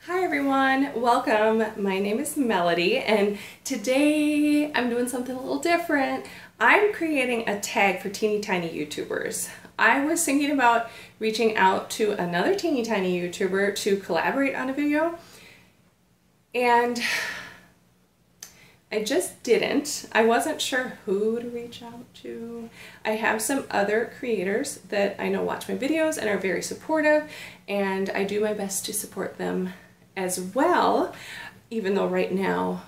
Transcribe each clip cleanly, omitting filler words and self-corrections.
Hi everyone, welcome. My name is Melody and today I'm doing something a little different. I'm creating a tag for teeny tiny YouTubers. I was thinking about reaching out to another teeny tiny YouTuber to collaborate on a video and I just didn't. I wasn't sure who to reach out to. I have some other creators that I know watch my videos and are very supportive, and I do my best to support them as well, even though right now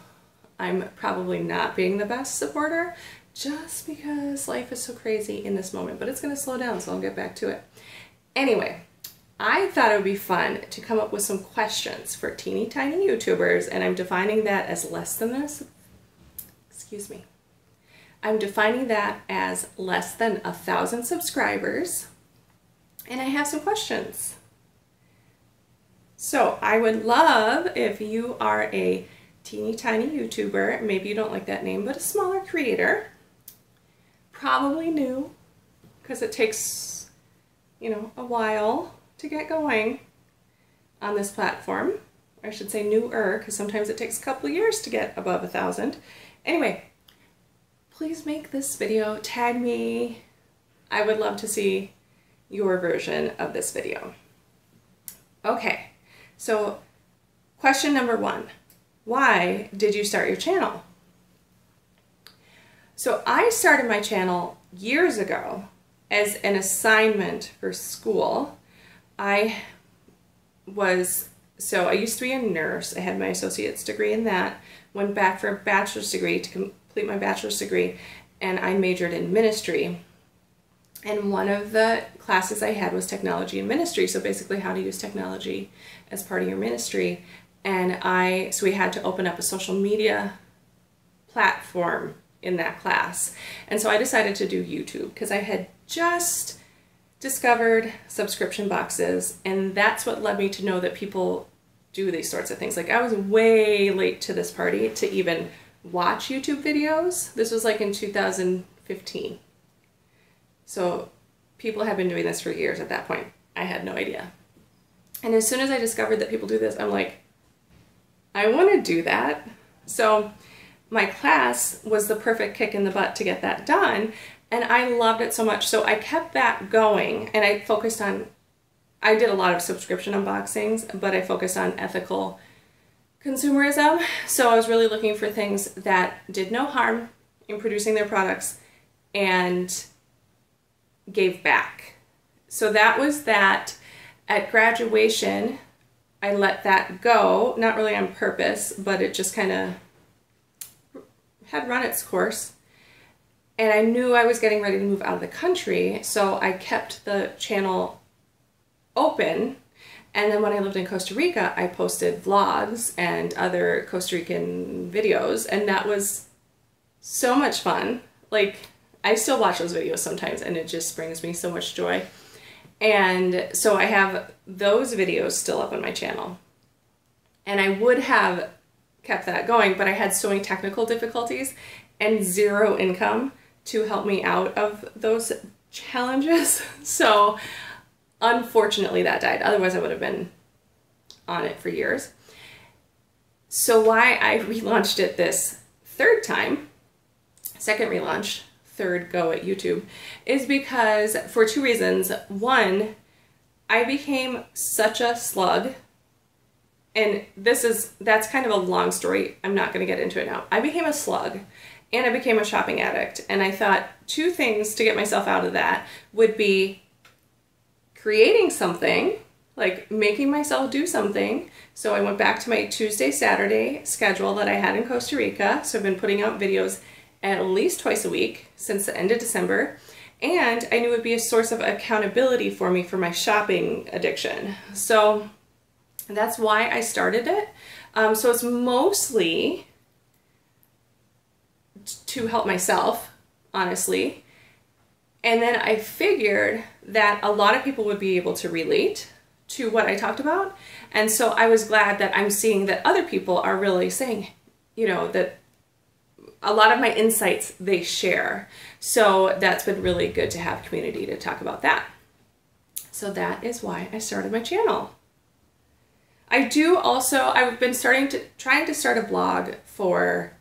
I'm probably not being the best supporter just because life is so crazy in this moment, but it's going to slow down, so I'll get back to it. Anyway, I thought it would be fun to come up with some questions for teeny tiny YouTubers, and I'm defining that as less than this. I'm defining that as less than 1,000 subscribers, and I have some questions. So I would love if you are a teeny tiny YouTuber, maybe you don't like that name, but a smaller creator, probably new, because it takes, a while to get going on this platform. I should say newer, because sometimes it takes a couple of years to get above 1,000. Anyway, please make this video, tag me. I would love to see your version of this video. Okay, so question number 1, why did you start your channel? So I started my channel years ago as an assignment for school. I used to be a nurse. I had my associate's degree in that, went back for a bachelor's degree to complete my bachelor's degree, and I majored in ministry. And one of the classes I had was technology and ministry, so basically how to use technology as part of your ministry. And so we had to open up a social media platform in that class. And so I decided to do YouTube because I had just discovered subscription boxes, and that's what led me to know that people do these sorts of things. Like, I was way late to this party to even watch YouTube videos. This was like in 2015. So people have been doing this for years at that point. I had no idea. And as soon as I discovered that people do this, I'm like, I want to do that. So my class was the perfect kick in the butt to get that done. And I loved it so much. So I kept that going, and I did a lot of subscription unboxings, but I focused on ethical consumerism. So I was really looking for things that did no harm in producing their products and gave back. So that was that. At graduation, I let that go, not really on purpose, but it just kind of had run its course. And I knew I was getting ready to move out of the country, so I kept the channel open. And then when I lived in Costa Rica, I posted vlogs and other Costa Rican videos, and that was so much fun. Like, I still watch those videos sometimes, and it just brings me so much joy. And so I have those videos still up on my channel. And I would have kept that going, but I had so many technical difficulties and zero income to help me out of those challenges. So unfortunately that died. Otherwise I would have been on it for years. So why I relaunched it this third time, second relaunch, third go at YouTube, is because for 2 reasons. One, I became such a slug, and that's kind of a long story. I'm not going to get into it now. I became a slug, and I became a shopping addict, and I thought 2 things to get myself out of that would be creating something, like making myself do something. So I went back to my Tuesday, Saturday schedule that I had in Costa Rica. So I've been putting out videos at least twice a week since the end of December. And I knew it would be a source of accountability for me for my shopping addiction. So that's why I started it. So it's mostly to help myself, honestly. And then I figured that a lot of people would be able to relate to what I talked about. And so I was glad that I'm seeing that other people are really saying, that a lot of my insights they share. So that's been really good to have community to talk about that. So that is why I started my channel. I've been trying to start a blog for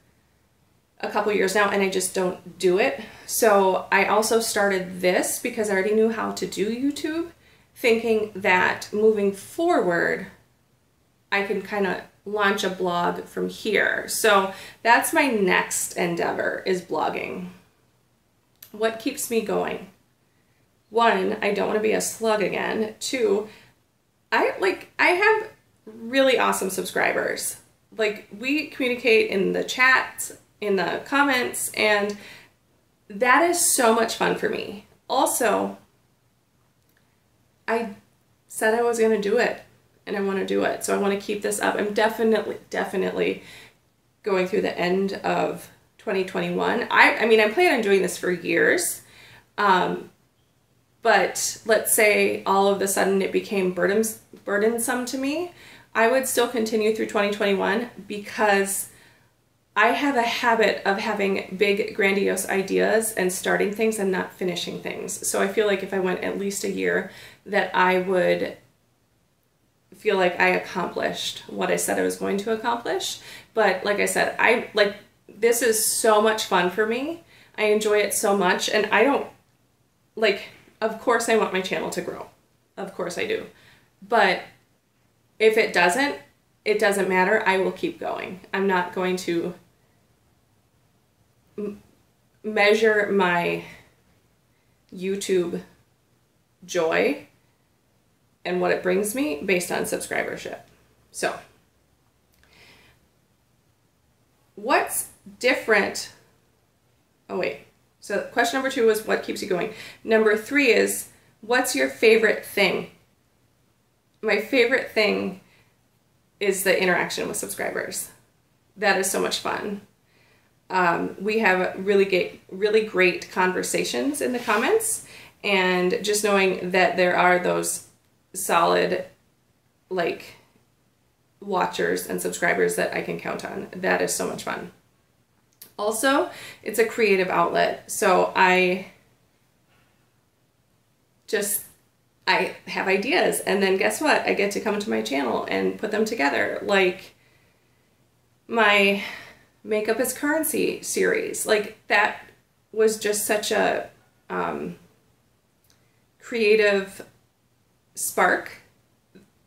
a couple years now, and I just don't do it. So I also started this because I already knew how to do YouTube, thinking that moving forward, I can kind of launch a blog from here. So that's my next endeavor, is blogging. What keeps me going? One, I don't want to be a slug again. Two, I have really awesome subscribers. Like, we communicate in the chats, in the comments, and that is so much fun for me. Also, I said I was going to do it, and I want to do it. So I want to keep this up. I'm definitely going through the end of 2021. I mean, I plan on doing this for years. But let's say all of a sudden it became burdensome to me, I would still continue through 2021 because I have a habit of having big, grandiose ideas and starting things and not finishing things. So I feel like if I went at least a year, that I would feel like I accomplished what I said I was going to accomplish. But like I said, this is so much fun for me. I enjoy it so much, and I don't, of course I want my channel to grow. Of course I do. But if it doesn't matter. I will keep going. I'm not going to measure my YouTube joy and what it brings me based on subscribership. So, what's different? Oh wait. So question number 2 was what keeps you going. Number 3 is, what's your favorite thing? My favorite thing is the interaction with subscribers. That is so much fun. We have really great conversations in the comments, and just knowing that there are those solid watchers and subscribers that I can count on, that is so much fun. Also, it's a creative outlet, so I have ideas, and then guess what? I get to come to my channel and put them together. Like my Makeup is Currency series. That was just such a creative spark,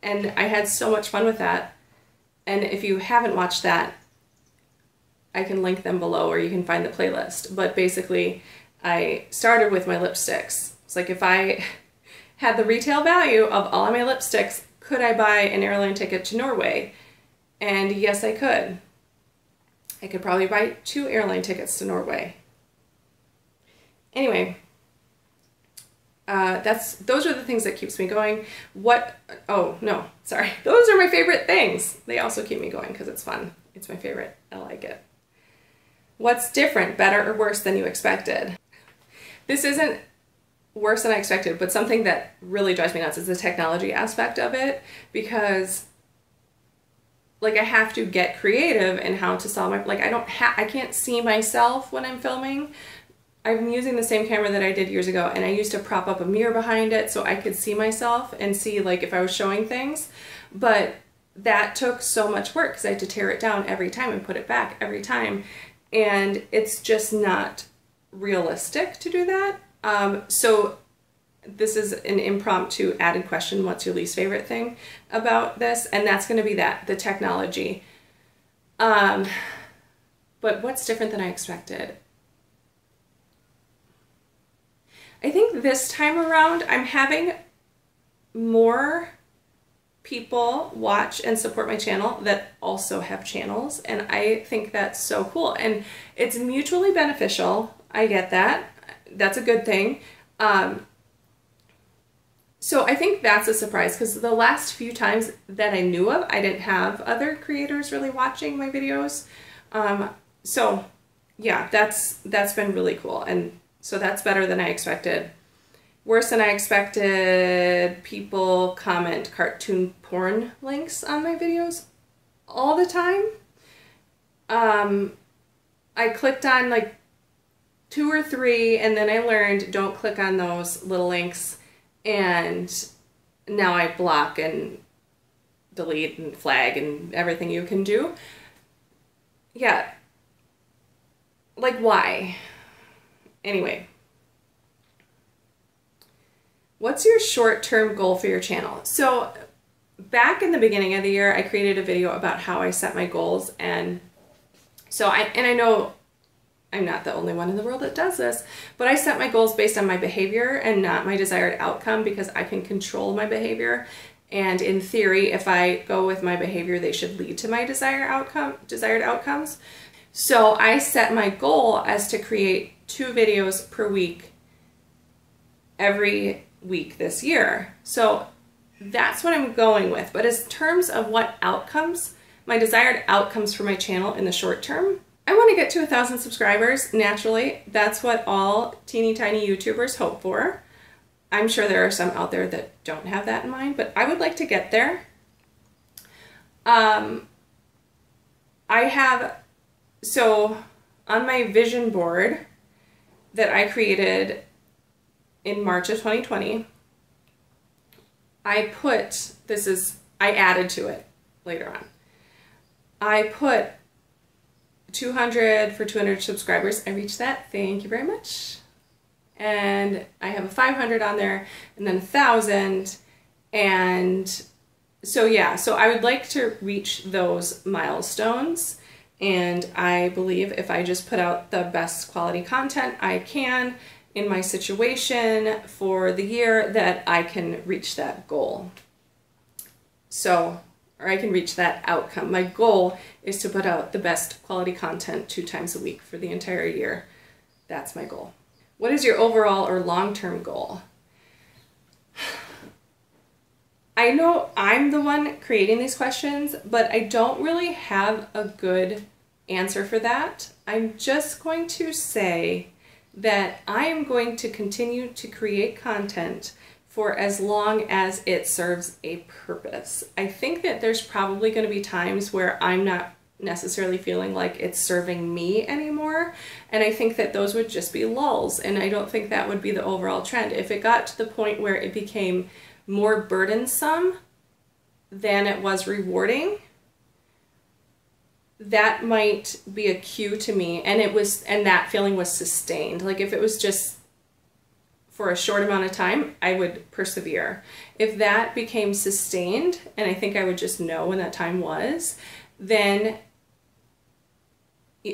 and I had so much fun with that. And if you haven't watched that, I can link them below, or you can find the playlist. But basically, I started with my lipsticks. It's like, if I had the retail value of all of my lipsticks, could I buy an airline ticket to Norway? And yes, I could. I could probably buy 2 airline tickets to Norway. Anyway, those are the things that keeps me going. Oh no, sorry. Those are my favorite things. They also keep me going because it's fun. It's my favorite. I like it. What's different, better, or worse than you expected? This isn't worse than I expected, but something that really drives me nuts is the technology aspect of it, because I have to get creative in how to solve my, I can't see myself when I'm filming. I'm using the same camera that I did years ago, and I used to prop up a mirror behind it so I could see myself and see if I was showing things, but that took so much work because I had to tear it down every time and put it back every time, and it's just not realistic to do that. So this is an impromptu added question. What's your least favorite thing about this? And that's going to be the technology. But what's different than I expected? I think this time around I'm having more people watch and support my channel that also have channels, and I think that's so cool, and it's mutually beneficial. I get that. That's a good thing. So I think that's a surprise, because the last few times that I knew of, I didn't have other creators really watching my videos. So yeah, that's been really cool, and so that's better than I expected. Worse than I expected, people comment cartoon porn links on my videos all the time. I clicked on 2 or 3, and then I learned don't click on those little links, and now I block and delete and flag and everything you can do. Yeah. Like, why? Anyway. What's your short-term goal for your channel? So back in the beginning of the year, I created a video about how I set my goals. And so I know I'm not the only one in the world that does this, but I set my goals based on my behavior and not my desired outcome, because I can control my behavior. And in theory, if I go with my behavior, they should lead to my desired outcomes. So I set my goal as to create 2 videos per week every week this year. So that's what I'm going with. But as terms of what outcomes, my desired outcomes for my channel in the short term, I want to get to 1,000 subscribers. Naturally, that's what all teeny tiny YouTubers hope for. I'm sure there are some out there that don't have that in mind, but I would like to get there. So on my vision board that I created in March of 2020, I added to it later on. I put 200 for 200 subscribers. I reached that. Thank you very much. And I have a 500 on there, and then 1,000. And so yeah, so I would like to reach those milestones. And I believe if I just put out the best quality content I can in my situation for the year, that I can reach that goal. So, or I can reach that outcome. My goal is to put out the best quality content 2 times a week for the entire year. That's my goal. What is your overall or long-term goal? I know I'm the one creating these questions, but I don't really have a good answer for that. I'm just going to say that I am going to continue to create content for as long as it serves a purpose. I think that there's probably going to be times where I'm not necessarily feeling like it's serving me anymore, and I think that those would just be lulls, and I don't think that would be the overall trend. If it got to the point where it became more burdensome than it was rewarding, that might be a cue to me, and that feeling was sustained. Like if it was just for a short amount of time, I would persevere. If that became sustained, and I think I would just know when that time was, then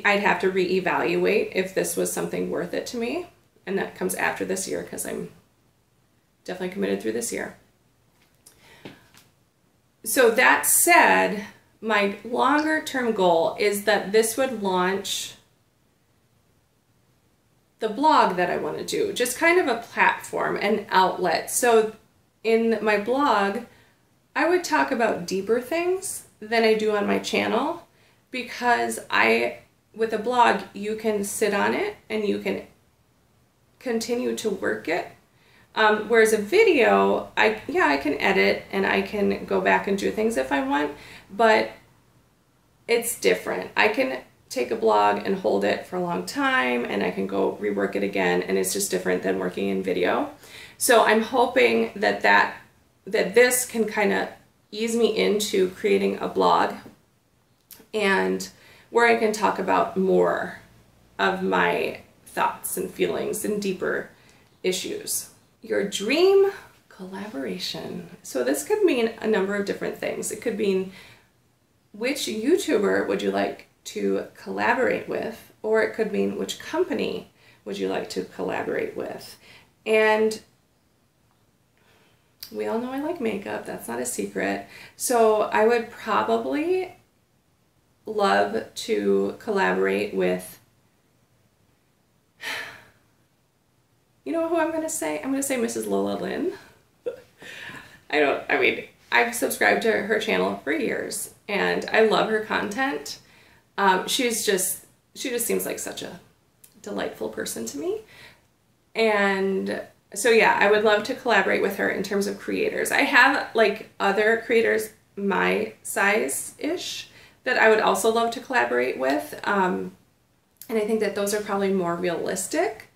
I'd have to reevaluate if this was something worth it to me. And that comes after this year, because I'm definitely committed through this year. So that said, my longer term goal is that this would launch the blog that I want to do, just kind of a platform, an outlet. So in my blog, I would talk about deeper things than I do on my channel, because with a blog, you can sit on it and you can continue to work it. Whereas a video, I can edit and I can go back and do things if I want, but it's different. I can take a blog and hold it for a long time, and I can go rework it again, and it's just different than working in video. So I'm hoping that this can kind of ease me into creating a blog, and where I can talk about more of my thoughts and feelings and deeper issues. Your dream collaboration. So this could mean a number of different things. It could mean which YouTuber would you like to collaborate with, or it could mean which company would you like to collaborate with. And we all know I like makeup, that's not a secret. So I would probably love to collaborate with, you know who I'm going to say? I'm going to say Mrs. Lola Lynn. I've subscribed to her channel for years, and I love her content. She just seems like such a delightful person to me. And so yeah, I would love to collaborate with her in terms of creators. I have like other creators my size-ish that I would also love to collaborate with. And I think that those are probably more realistic.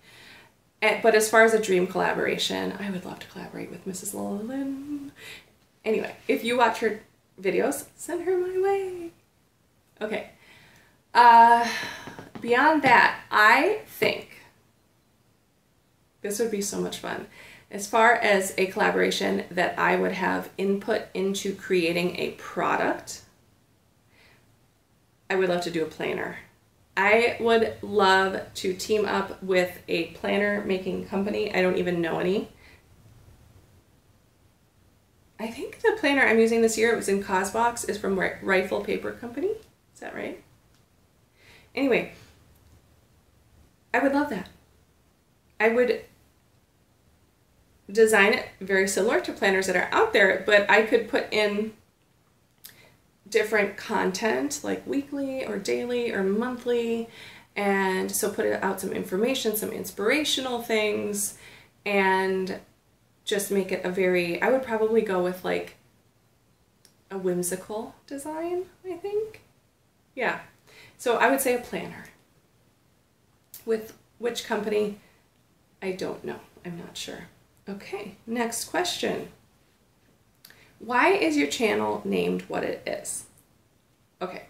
But as far as a dream collaboration, I would love to collaborate with Mrs. Lola Lynn. Anyway, if you watch her videos, send her my way. Okay. Beyond that, I think this would be so much fun. As far as a collaboration that I would have input into creating a product, I would love to do a planner. I would love to team up with a planner making company. I don't even know any. I think the planner I'm using this year, it was in Cosbox, is from Rifle Paper Company. Is that right? Anyway, I would love that. I would design it very similar to planners that are out there, but I could put in different content like weekly or daily or monthly, and so put out some information, some inspirational things, and just make it a very, I would probably go with like a whimsical design, I think. Yeah, so I would say a planner. With which company, I don't know, I'm not sure. Okay, next question. Why is your channel named what it is? Okay.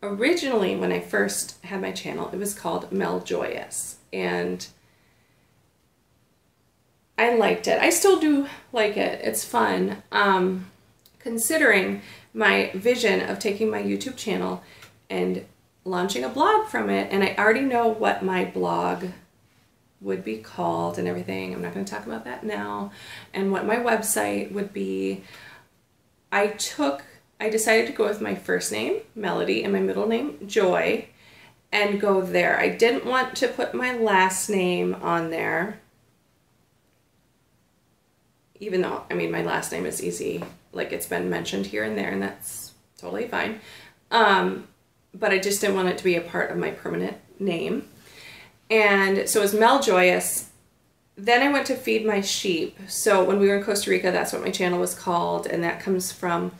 Originally, when I first had my channel, it was called Mel Joyous, and I liked it. I still do like it. It's fun. Considering my vision of taking my YouTube channel and launching a blog from it, and I already know what my blog would be called and everything. I'm not going to talk about that now. And what my website would be. I decided to go with my first name, Melody, and my middle name, Joy, and go there. I didn't want to put my last name on there, even though, I mean, my last name is easy. Like, it's been mentioned here and there, and that's totally fine. But I just didn't want it to be a part of my permanent name. And so it was Mel Joyous. Then I went to Feed My Sheep. So when we were in Costa Rica, that's what my channel was called. And that comes from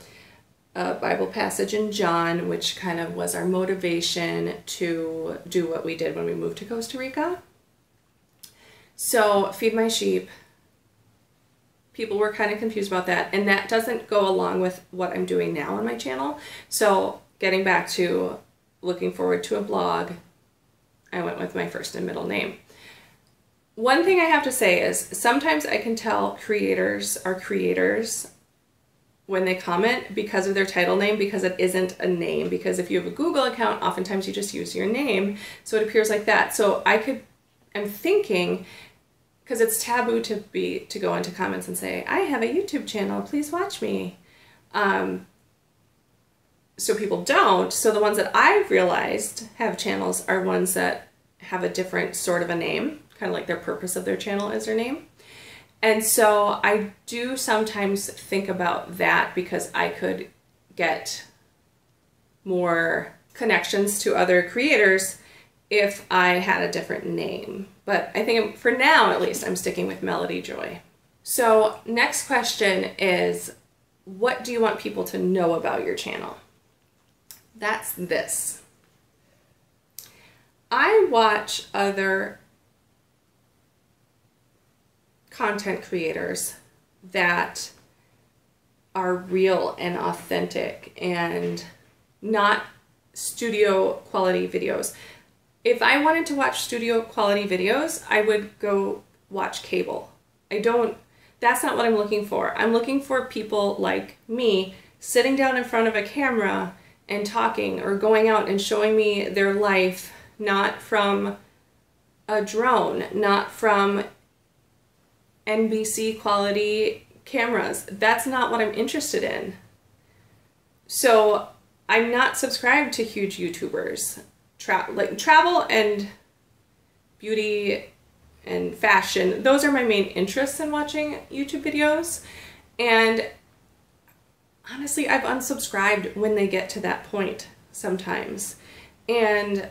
a Bible passage in John, which kind of was our motivation to do what we did when we moved to Costa Rica. So Feed My Sheep, people were kind of confused about that. And that doesn't go along with what I'm doing now on my channel. So getting back to looking forward to a blog, I went with my first and middle name. One thing I have to say is sometimes I can tell creators are creators when they comment because of their title name, because it isn't a name. Because if you have a Google account, oftentimes you just use your name, so it appears like that. So I'm thinking, because it's taboo to go into comments and say, I have a YouTube channel, please watch me. So people don't. So the ones that I've realized have channels are ones that have a different sort of a name, kind of like their purpose of their channel is their name. And so I do sometimes think about that because I could get more connections to other creators if I had a different name. But I think for now, at least, I'm sticking with Melody Joy. So next question is, what do you want people to know about your channel? That's this. I watch other content creators that are real and authentic and not studio quality videos. If I wanted to watch studio quality videos, I would go watch cable. That's not what I'm looking for. I'm looking for people like me sitting down in front of a camera and talking or going out and showing me their life, not from a drone, not from NBC quality cameras. That's not what I'm interested in. So I'm not subscribed to huge YouTubers. Like travel and beauty and fashion, those are my main interests in watching YouTube videos. And honestly, I've unsubscribed when they get to that point sometimes. And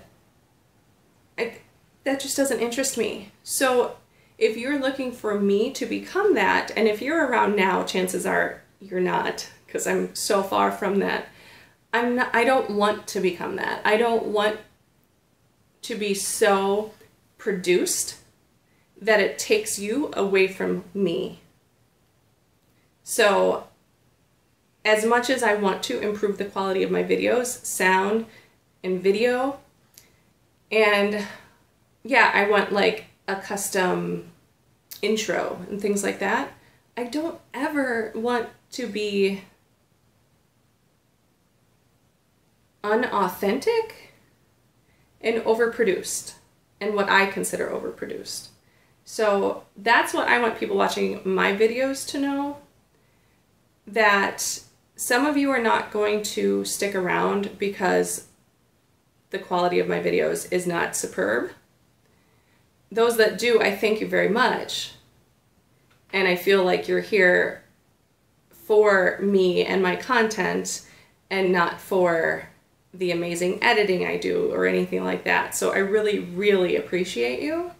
that just doesn't interest me. So if you're looking for me to become that, and if you're around now, chances are you're not, because I'm so far from that. I don't want to become that. I don't want to be so produced that it takes you away from me. So as much as I want to improve the quality of my videos, sound and video, and yeah, I want like a custom intro and things like that, I don't ever want to be unauthentic and overproduced, and what I consider overproduced. So that's what I want people watching my videos to know, that some of you are not going to stick around because the quality of my videos is not superb. Those that do, I thank you very much. And I feel like you're here for me and my content and not for the amazing editing I do or anything like that. So I really, really appreciate you.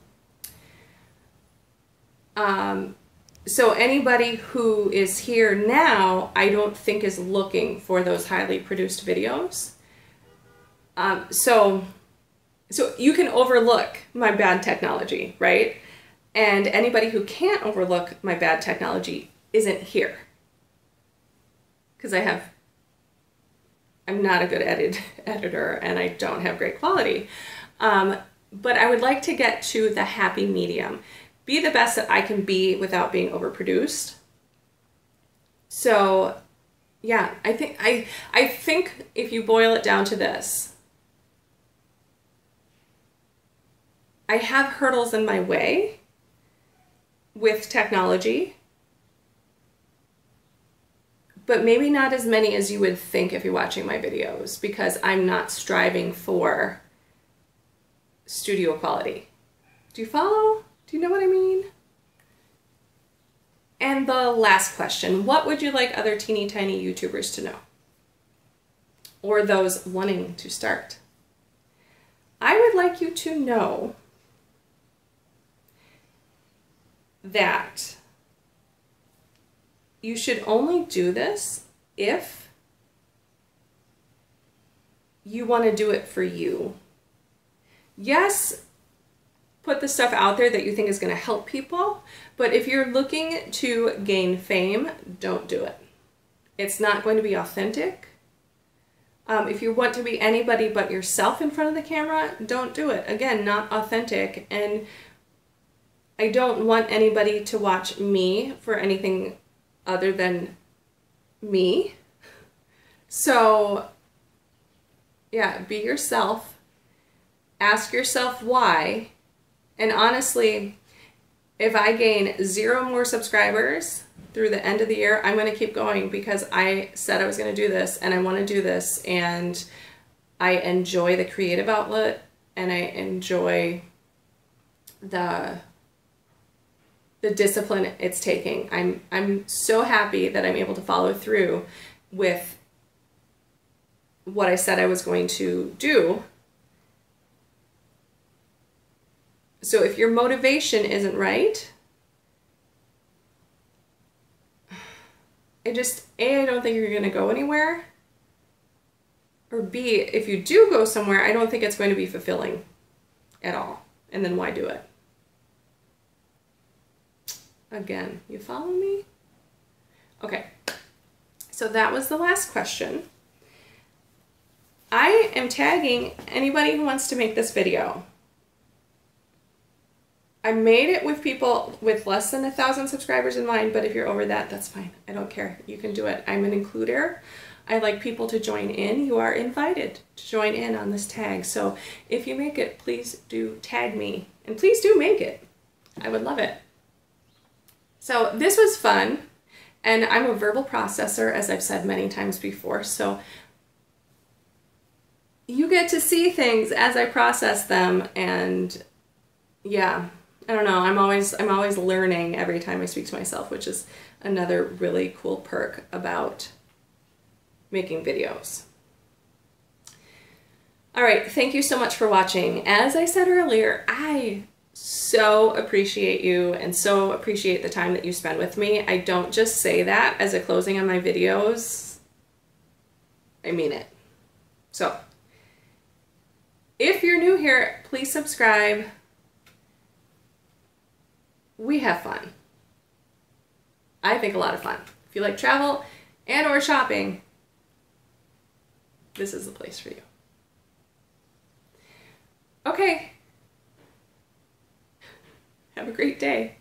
So anybody who is here now, I don't think is looking for those highly produced videos. So you can overlook my bad technology, right? And anybody who can't overlook my bad technology isn't here. Because I'm not a good editor and I don't have great quality. But I would like to get to the happy medium. Be the best that I can be without being overproduced. So yeah, I think if you boil it down to this, I have hurdles in my way with technology, but maybe not as many as you would think if you're watching my videos, because I'm not striving for studio quality. Do you follow? Do you know what I mean? And the last question, what would you like other teeny tiny YouTubers to know? Or those wanting to start? I would like you to know that you should only do this if you want to do it for you. Yes, put the stuff out there that you think is going to help people, but if you're looking to gain fame, don't do it. It's not going to be authentic. If you want to be anybody but yourself in front of the camera, don't do it. Again, not authentic. And I don't want anybody to watch me for anything other than me. So yeah, be yourself. Ask yourself why. And honestly, if I gain 0 more subscribers through the end of the year, I'm going to keep going because I said I was going to do this and I want to do this, and I enjoy the creative outlet and I enjoy the discipline it's taking. I'm so happy that I'm able to follow through with what I said I was going to do. So if your motivation isn't right, I don't think you're going to go anywhere. Or B, if you do go somewhere, I don't think it's going to be fulfilling at all. And then why do it? Again, you follow me? Okay, so that was the last question. I am tagging anybody who wants to make this video. I made it with people with less than 1,000 subscribers in mind, but if you're over that, that's fine. I don't care. You can do it. I'm an includer. I like people to join in. You are invited to join in on this tag. So if you make it, please do tag me. And please do make it. I would love it. So this was fun. And I'm a verbal processor, as I've said many times before. So you get to see things as I process them. And yeah, I don't know. I'm always learning every time I speak to myself, which is another really cool perk about making videos. All right, thank you so much for watching. As I said earlier, I so appreciate you and so appreciate the time that you spend with me. I don't just say that as a closing on my videos. I mean it. So, if you're new here, please subscribe. We have fun. I think a lot of fun. If you like travel and or shopping, this is the place for you. Okay. Have a great day.